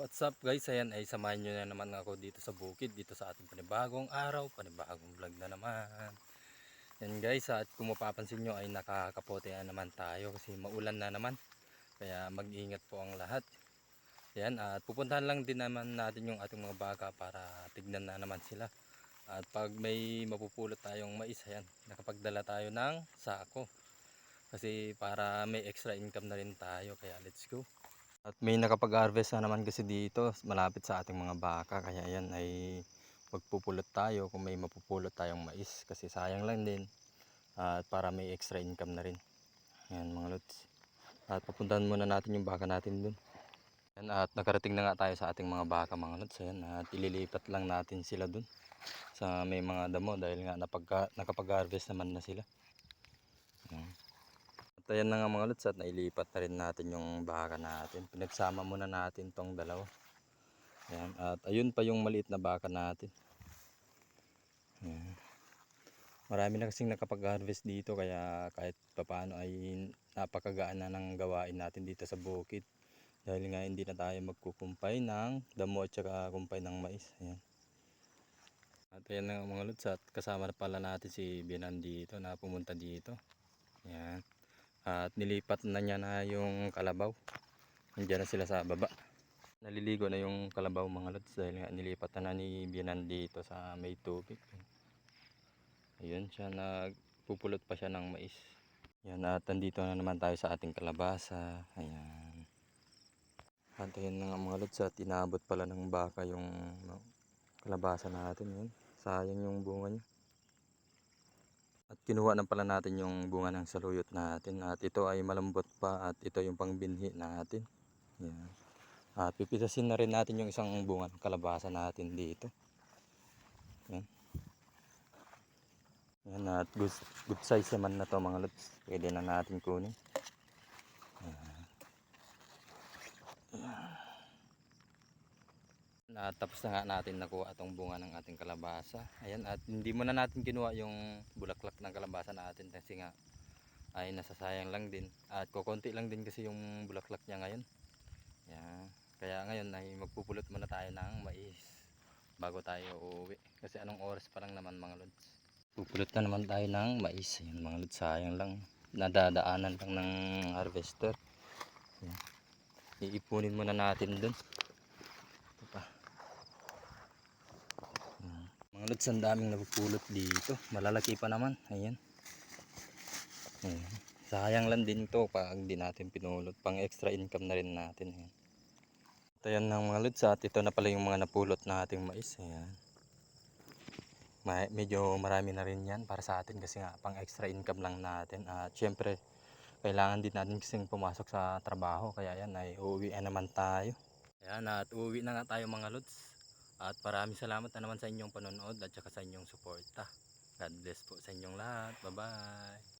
What's up guys, ayan ay samahan nyo na naman ako dito sa bukid, dito sa ating panibagong araw, panibagong vlog na naman. Yan guys, at kung mapapansin nyo ay nakakapote na naman tayo kasi maulan na naman. Kaya mag-ingat po ang lahat. Yan, at pupuntahan lang din naman natin yung ating mga baka para tignan na naman sila. At pag may mapupulot tayong mais, ayan, nakapagdala tayo ng sako. Kasi para may extra income na rin tayo, kaya let's go. At may nakapag-harvest na naman kasi dito malapit sa ating mga baka, kaya yan ay magpupulot tayo kung may mapupulot tayong mais kasi sayang lang din at para may extra income na rin. Yan mga lods. At papuntahan muna natin yung baka natin dun. Yan, at nakarating na nga tayo sa ating mga baka mga lods. Ayan, at ililipat lang natin sila dun sa may mga damo dahil nga nakapag-harvest naman na sila. Yan. At ayan na nga mga lods, at nailipat na rin natin yung baka natin. Pinagsama muna natin tong dalawa. Ayan. At ayun pa yung maliit na baka natin. Ayan. Marami na kasing nakapag-harvest dito kaya kahit papaano ay napakagaan na ng gawain natin dito sa bukid. Dahil nga hindi na tayo magkukumpay ng damo at saka kumpay ng mais. Ayan. At ayan na nga mga lods, at kasama na pala natin si Binan dito na pumunta dito. Ayan. At nilipat na niya na yung kalabaw. Nandiyan na sila sa baba. Naliligo na yung kalabaw mga lods dahil nga nilipat na ni Bianan dito sa may tubig. Ayun siya, nagpupulot pa siya ng mais. Yan, at nandito na naman tayo sa ating kalabasa. Ayan. At ayan na nga mga lods, at inabot pala ng baka yung kalabasa natin. Yan. Sayang yung bunga niya. At kinuha na pala natin yung bunga ng saluyot natin. At ito ay malambot pa at ito yung pangbinhi natin. Yan. At pipitasin na rin natin yung isang bunga ng kalabasa natin dito. Yan. Yan, at good size naman na to mga lods. Pwede na natin kunin. Yan. At tapos na nga natin nakuha itong bunga ng ating kalabasa. Ayan, at hindi muna natin kinuha yung bulaklak ng kalabasa natin kasi nga ay nasasayang lang din. At kukunti lang din kasi yung bulaklak niya ngayon. Yan. Kaya ngayon ay magpupulot muna tayo ng mais bago tayo uuwi. Kasi anong oras pa lang naman mga lods. Pupulot na naman tayo ng mais. Ayan mga lods, sayang lang. Nadadaanan lang ng harvester. Ayan. Iipunin muna natin dun. Ito pa. Ayan. Mga lods, ang daming napupulot dito. Malalaki pa naman. Ayan. Ayan. Sayang lang din to pag di natin pinulot. Pang extra income na rin natin. Ayan. Ito yan ng mga lods, at ito na pala yung mga napulot na ating mais. Ayan. Medyo marami na rin yan para sa atin kasi nga pang extra income lang natin. At syempre kailangan din natin kasing pumasok sa trabaho, kaya yan ay uuwi naman tayo. Ayan, at uuwi na nga tayo mga lods. At maraming salamat na naman sa inyong panonood at saka sa inyong suporta. God bless po sa inyong lahat. Bye bye.